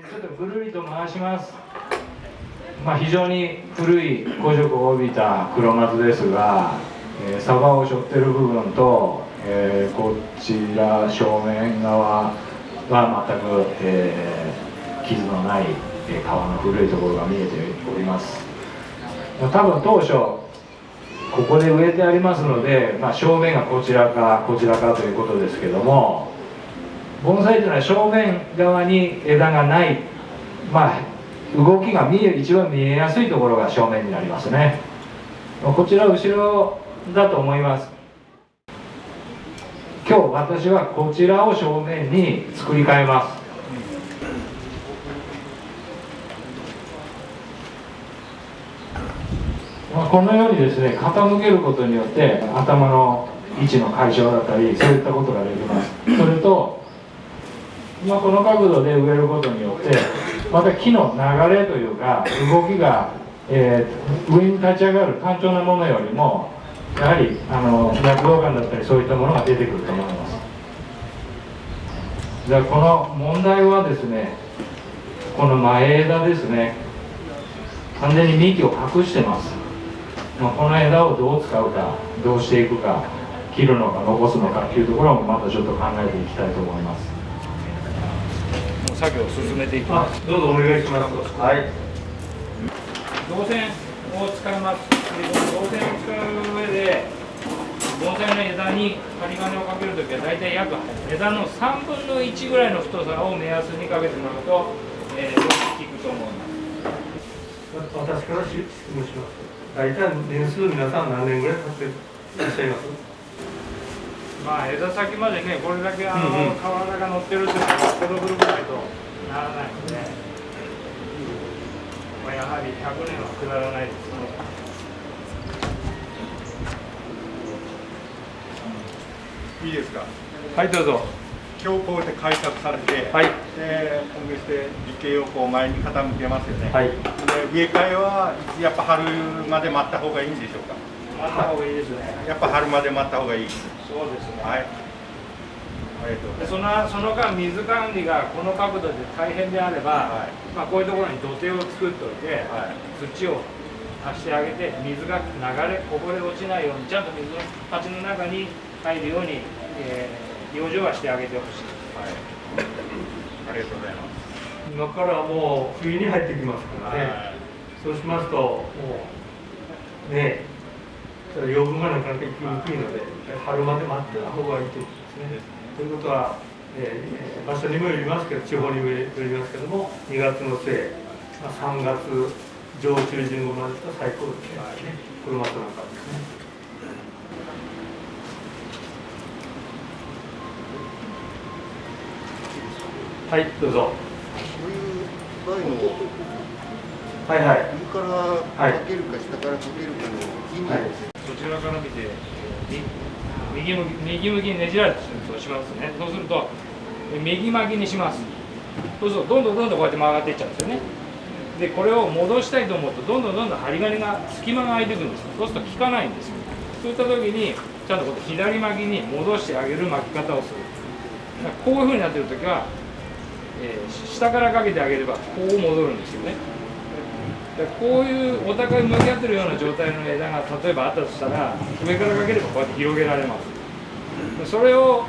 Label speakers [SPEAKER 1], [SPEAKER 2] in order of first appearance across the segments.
[SPEAKER 1] ちょっとぐるりと回します。非常に古い古色を帯びた黒松ですが、サバを背負ってる部分と、こちら正面側は全く、傷のない、川の古いところが見えております。多分当初ここで植えてありますので、正面がこちらかこちらかということですけども、盆栽というのは正面側に枝がない、動きが一番見えやすいところが正面になりますね。こちら後ろだと思います。今日私はこちらを正面に作り変えます。このようにですね、傾けることによって頭の位置の解消だったり、そういったことができます。それと、この角度で植えることによってまた木の流れというか動きが、上に立ち上がる単調なものよりもやはり躍動感だったりそういったものが出てくると思います。じゃあこの問題はですね、この前枝ですね、完全に幹を隠してます。この枝をどう使うか、どうしていくか、切るのか残すのかっていうところもまたちょっと考えていきたいと思います。作業を進めていきます。
[SPEAKER 2] どうぞお願いします。はい。
[SPEAKER 1] 銅線を使います。銅線を使う上で盆栽の枝に針金をかけるときは大体約枝の3分の1ぐらいの太さを目安にかけてもらうと、よく効くと思います。
[SPEAKER 2] 私から質問します。大体年数皆さん何年ぐらい経っていらっしゃいます？
[SPEAKER 1] 枝先までね、これだけ瓦が乗ってるっていうのはこのぐるぐらいとならないので、やはり100年は下らないですね。
[SPEAKER 3] いいですか。
[SPEAKER 1] はい、どうぞ。
[SPEAKER 3] 今日こうやって開拓されて、
[SPEAKER 1] はい、
[SPEAKER 3] で今月で実形をこう前に傾けますよね。
[SPEAKER 1] はい、
[SPEAKER 3] で植え替えはやっぱ春まで待った方がいいんでしょうか。
[SPEAKER 1] 待った方がいいですね。
[SPEAKER 3] やっぱ春まで待った方がいい。
[SPEAKER 1] そうですね。
[SPEAKER 3] はい。ありがとうございます。
[SPEAKER 1] その間水管理がこの角度で大変であれば、こういうところに土手を作っておいて、土を足してあげて水が流れこぼれ落ちないようにちゃんと水の鉢の中に入るように、養生はしてあげてほしい。
[SPEAKER 3] ありがとうございます。
[SPEAKER 2] 今からもう冬に入ってきますからね。そうしますともうね、養分がなかなか行きにくいので春まで待った方がいいということですね。ということは、場所にもよりますけど、地方にもよりますけども、2月の末、3月上中旬頃までと最高ですね。車となんかですね。はい、どうぞ。
[SPEAKER 4] こういう場合の
[SPEAKER 2] はいはい。
[SPEAKER 4] 上からかけるか下からかけるかの意味です。
[SPEAKER 1] そちらから見て右向きにねじられてとしますね。そうすると右巻きにします。そうするとどんどんこうやって曲がっていっちゃうんですよね。でこれを戻したいと思うとどんどん針金が隙間が空いていくんですよ。そうすると効かないんですよ。そういった時にちゃんとこう左巻きに戻してあげる巻き方をする。こういうふうになってる時は、下からかけてあげればこう戻るんですよね。こういうお互い向き合ってるような状態の枝が例えばあったとしたら上からかければこうやって広げられます。それを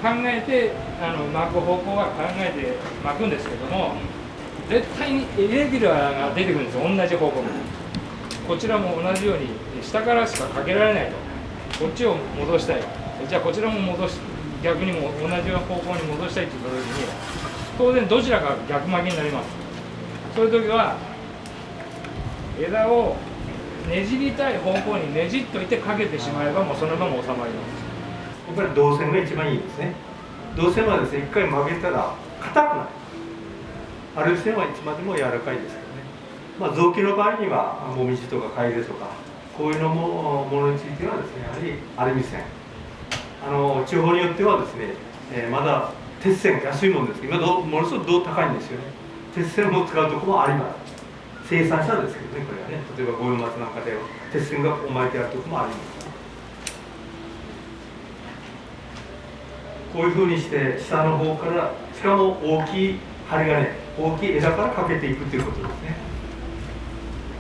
[SPEAKER 1] 考えて巻く方向は考えて巻くんですけども、絶対にイレギュラーが出てくるんですよ。同じ方向にこちらも同じように下からしかかけられないと、こっちを戻したい、じゃあこちらも戻し逆にも同じ方向に戻したいって言った時に当然どちらか逆巻きになります。そういう時は枝をねじりたい方向にねじっといてかけてしまえばもうそのまま収まります。
[SPEAKER 2] やっぱり銅線が一番いいですね。銅線はですね、一回曲げたら硬くなる。アルミ線はいつまでも柔らかいですけどね。臓器の場合にはもみじとかカエデとかこういうものについてはですね、やはりアルミ線。地方によってはですね、まだ鉄線安いもんですけど、今ものすごく銅高いんですよね。鉄線を使うところもあります。生産者ですけどね、これはね、例えば五葉松なんかで鉄線が巻いてあるところもあります。こういうふうにして下の方から、しかも大きい針がね大きい枝からかけていくということですね。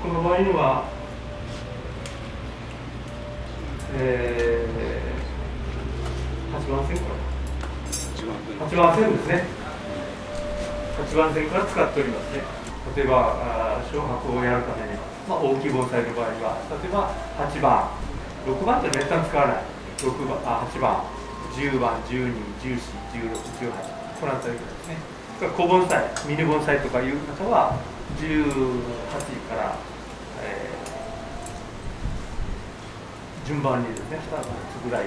[SPEAKER 2] この場合には、8番線から8番線ですね。8番線から使っておりますね。例えば小白をやるためには、大きい盆栽の場合は例えば8番6番ってめったに使わない8番10番12、14、16、18この辺りですね。小盆栽ミニ盆栽とかいう方は18から、順番にですね2つぐらい。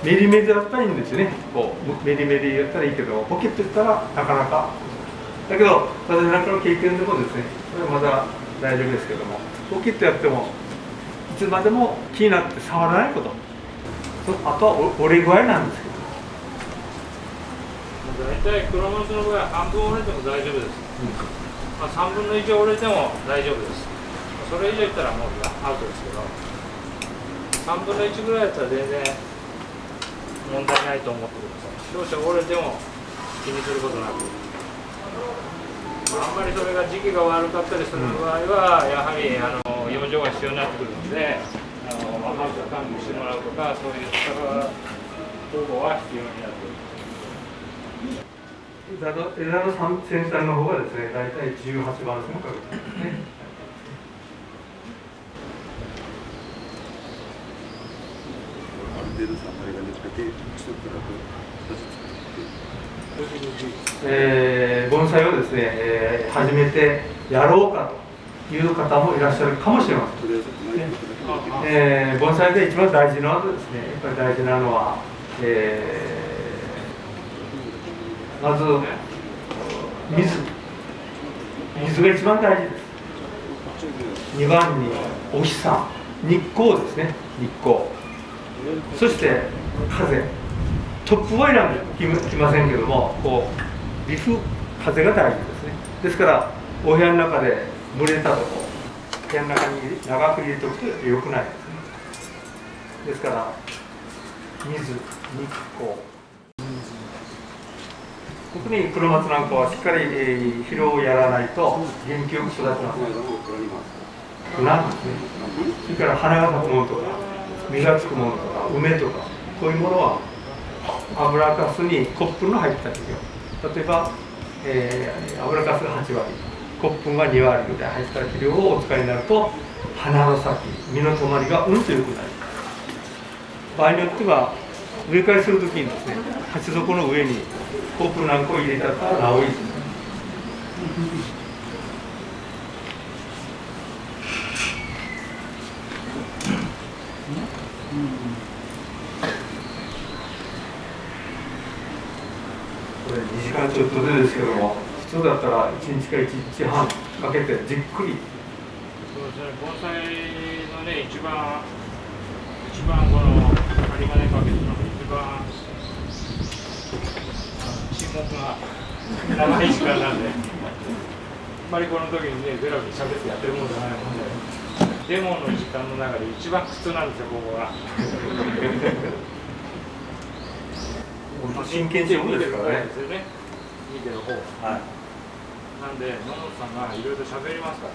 [SPEAKER 2] メリメリだったらいいんですよね。こうメリメリやったらいいけど、ポケットやったらなかなか。だけど私なんかの経験でもですね、これはまだ大丈夫ですけども、ポケットやってもいつまでも気になって触らないこと。あとは折れ具合なんですけど。
[SPEAKER 1] 大体黒松の場合は半分折れても大丈夫です。3分の1折れても大丈夫です。それ以上いったらもうアウトですけど、3分の1ぐらいだったら全然問題ないと思ってください。少々折れても気にすることなく、あんまりそれが時期が悪かったりする場合は、やはり養生が必要になってくるので、ハウスを管理してもらうとか、そういう方法は必要になってくる。
[SPEAKER 2] 枝の先端の方がですね、大体18番線をかけてますね。盆栽をですね、始めてやろうかという方もいらっしゃるかもしれません。盆栽で一番大事なのはですね、やっぱり大事なのは、まず水が一番大事です。2番にお日さん、日光ですね、日光。そして風、突風はきませんけども、こう微風、風が大事ですね。ですからお部屋の中で蒸れたとこ、部屋の中に長く入れておくと良くないですね。ですから水、日光、特に黒松なんかはしっかり肥料をやらないと元気よく育ちます。なんですね。それから花が咲くものとか実がつくものとか梅とか、こういうものは油かすにコップの入った肥料、例えば、油かすが8割、コップが2割ぐらい入った肥料をお使いになると、花の先、実の止まりがうんと良くなる。場合によっては植え替えするときにですね、鉢底の上にコップなんかを入れたらなおいいです。これ2時間ちょっとでですけども、普通だったら1日か1日半かけてじっくり。
[SPEAKER 1] そうですね、盆栽のね、一番この針金かけてるのが一番沈黙が長い時間なんで、あんまりこの時にね、ベラベラ喋ってやってるもんじゃないもんで、デモの時間の中で一番苦痛なんですよ、ここが。
[SPEAKER 2] 真剣勝負ですからね。
[SPEAKER 1] 見てる方。はい。なんで野本さんがいろいろ喋りますから。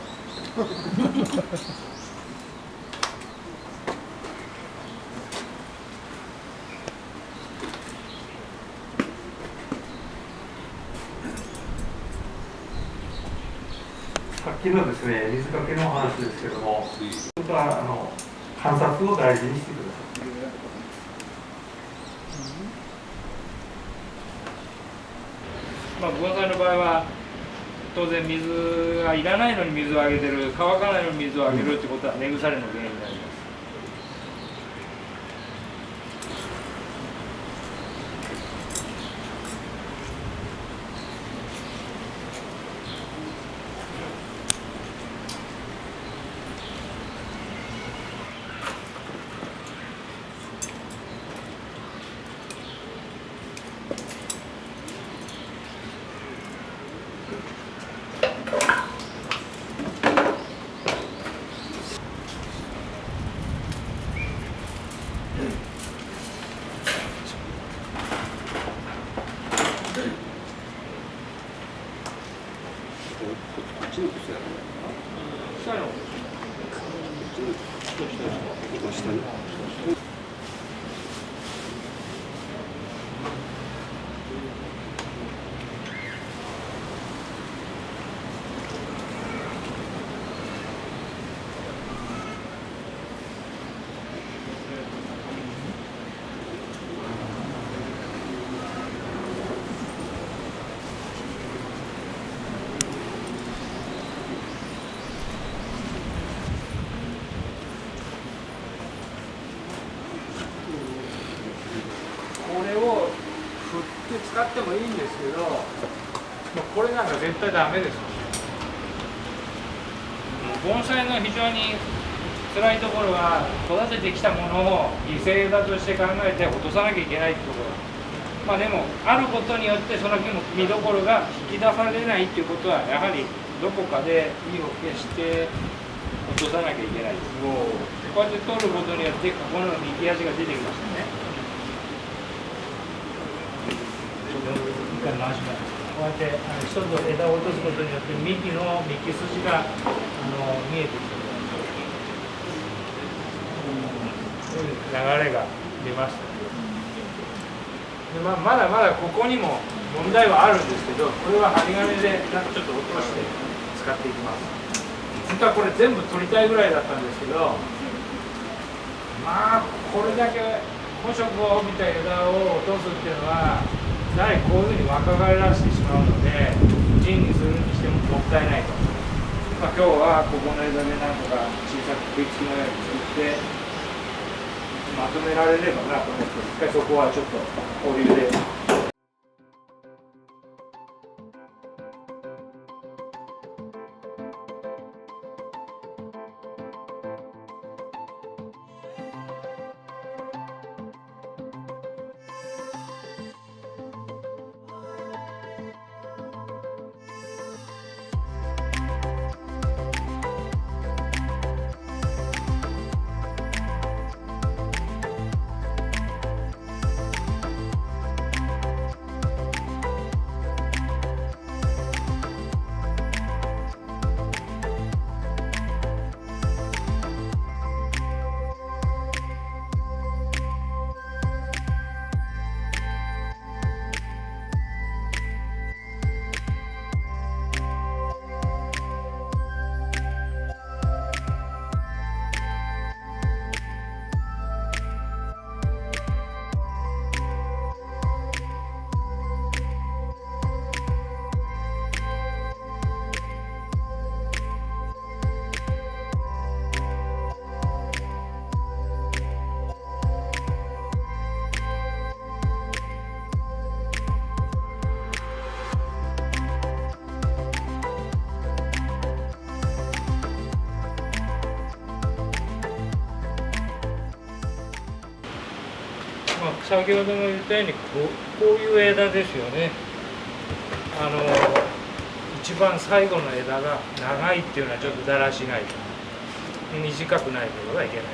[SPEAKER 2] さっきのですね、水かけの話ですけども、本当は観察を大事にしてください。
[SPEAKER 1] 盆栽の場合は当然水がいらないのに水をあげてる、乾かないのに水をあげるってことは根腐れの原因になります。
[SPEAKER 4] こっちの靴やろ。
[SPEAKER 1] 下の
[SPEAKER 4] 下に。
[SPEAKER 1] これを振って使ってもいいんですけど、もうこれなんか絶対ダメですよ。盆栽の非常に辛いところは、育ててきたものを犠牲だとして考えて落とさなきゃいけないってところ。まあでも、あることによってその見どころが引き出されないっていうことは、やはりどこかで意を決して落とさなきゃいけないです。こうやって取ることによって、ここの右足が出てきましたね。一回回します。こうやって一つ枝を落とすことによって幹の幹筋が見えてきてそういう流れが出ました。でまだまだここにも問題はあるんですけど、これは針金でなんかちょっと落として使っていきます。本当はこれ全部取りたいぐらいだったんですけど、まあこれだけ本色を帯びた枝を落とすっていうのはやはりこういうふうに若返らせてしまうので、陣にするにしてももったいないと。まあ、今日はここの枝でなんとか小さく食いつきのように作ってまとめられればなと思って、一回そこはちょっと保留で。先ほども言ったようにこういう枝ですよね。一番最後の枝が長いっていうのはちょっとだらしない。短くないことがいけない。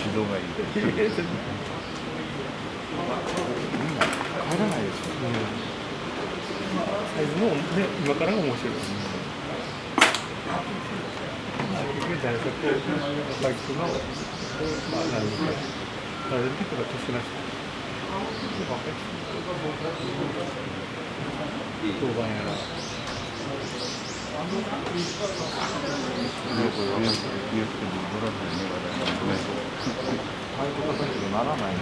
[SPEAKER 5] 指導がいい。帰らないですよ。
[SPEAKER 2] サイズもね、今からが面白い。結局大学バイクの、何か、パラリンピックが年なし。当番やら。
[SPEAKER 5] ならない。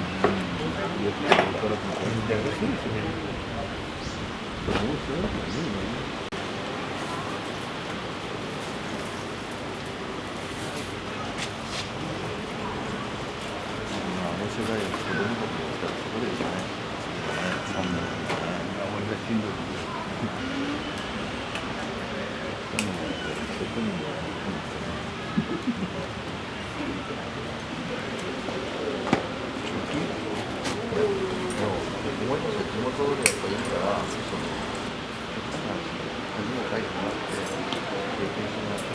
[SPEAKER 5] 書いてもらって経験してもらって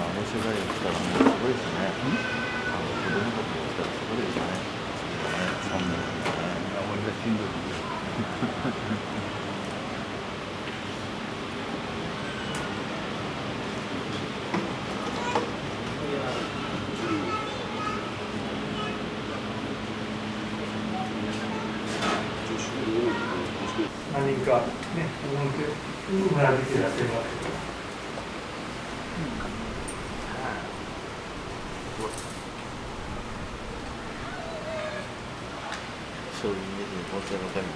[SPEAKER 5] 面白い来たらもうすごいですね。子供たちが来たらすごいですね。3年俺がしんどい。
[SPEAKER 2] 何人かね、うなずいていらっしゃいますけど。
[SPEAKER 5] そういう意味でこちらのために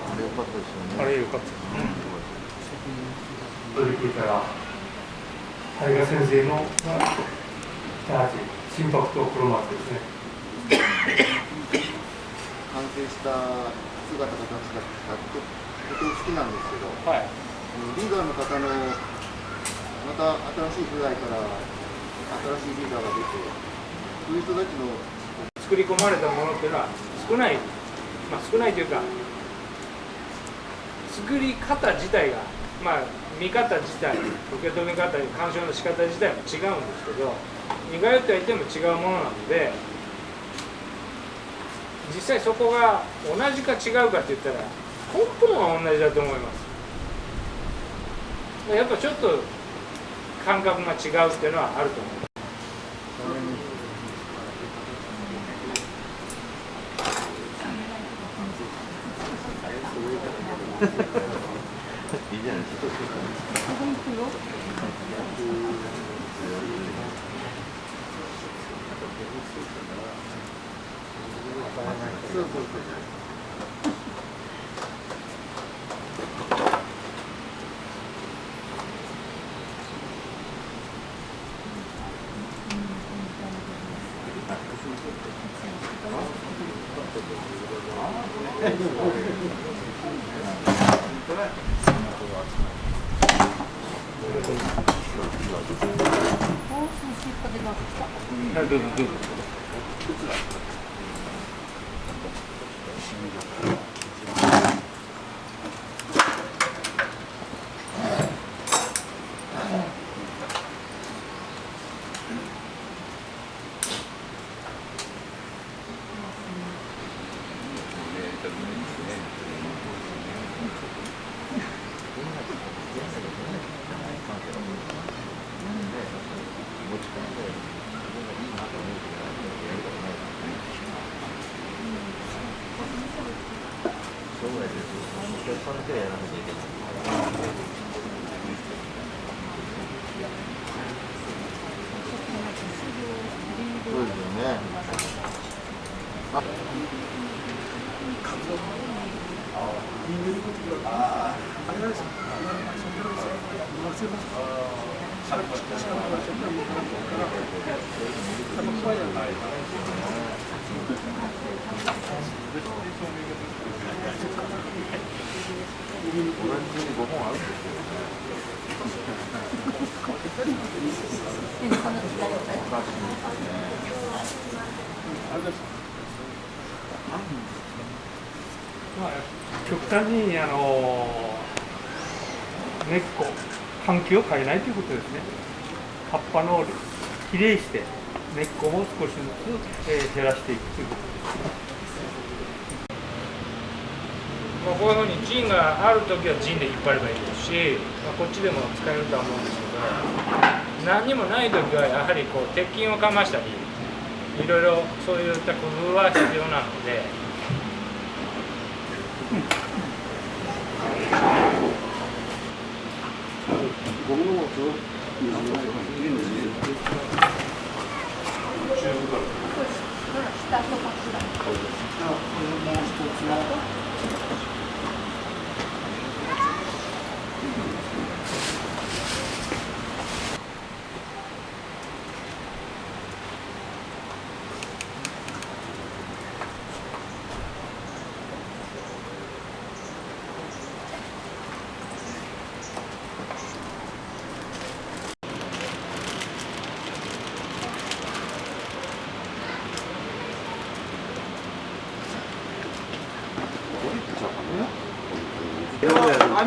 [SPEAKER 5] あれ良かったですよね。
[SPEAKER 2] あれよかった。取り組いたら、大河先生のジャージ、心拍と黒幕ですね。
[SPEAKER 4] 完成した姿形がとても好きなんですけど、
[SPEAKER 1] はい、
[SPEAKER 4] リーダーの方のまた新しい世代から新しいリーダーが出て、そういう人たちの
[SPEAKER 1] 作り込まれたものっていうのは少ない、少ないというか、作り方自体が、見方自体、受け止め方、鑑賞の仕方自体も違うんですけど、似通ってはいても違うものなので、実際そこが同じか違うかって言ったら、根本は同じだと思います。やっぱちょっと感覚が違うっていうのはあると思います。
[SPEAKER 5] いいじゃないですか。
[SPEAKER 4] そうそうそう。
[SPEAKER 1] どうぞどうぞ。
[SPEAKER 5] そうですよね。同じに5本あるんですよ
[SPEAKER 2] 極端に根っこ、環境を変えないということですね。葉っぱのきれいして根っこも少しずつ、減らしていくということです。
[SPEAKER 1] こういうふうに陣があるときは陣で引っ張ればいいですし、こっちでも使えるとは思うんですけど、何にもないときはやはりこう鉄筋をかましたり、いろいろそういった工夫は必要なので。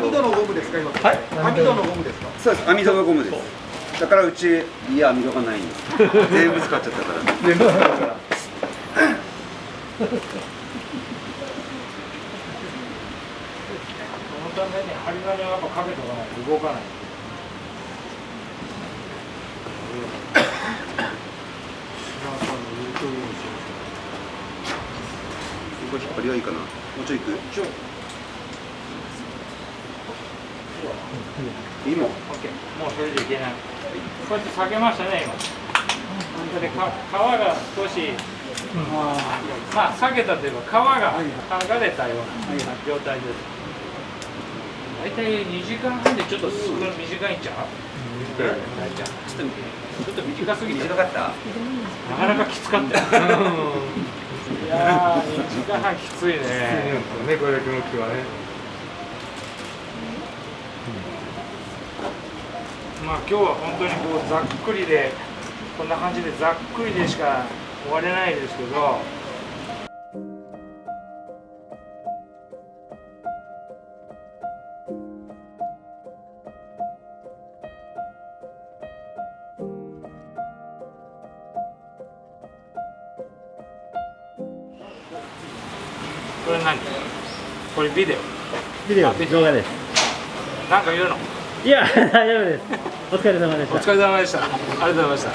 [SPEAKER 3] 網戸のゴムですか今。
[SPEAKER 2] はい
[SPEAKER 3] 網戸のゴムですか。
[SPEAKER 6] そうです、網戸がゴムです。だからうち家網戸がないんです。全部使っちゃったから。
[SPEAKER 2] 全部使うから
[SPEAKER 1] そのために針金をやっぱかけとかないと動かない。
[SPEAKER 6] これ引っ張りはいいかな。もうちょい行く。
[SPEAKER 1] ちょい。
[SPEAKER 6] いいもん。
[SPEAKER 1] オッケー。もうそれでいけない。こうやって下げましたね今。それで皮が少し、まあ下げたというか皮が剥がれたような状態です。大体2時間半でちょっと短いんちゃう？大ちゃん。ちょっと短すぎて。
[SPEAKER 6] 短かった。
[SPEAKER 1] なかなかきつかったよ。いやー、2時間半きついね。
[SPEAKER 2] ねこれだけの木はね。
[SPEAKER 1] まあ今日は本当にこうざっくりでこんな感じでざっくりでしか終われないですけど。これ何？これビデオ。
[SPEAKER 7] ビデオ動画です。
[SPEAKER 1] なんか言うの？
[SPEAKER 7] いや大丈夫です。お疲れ様でした。
[SPEAKER 1] お疲れ様でした。ありがとうございました。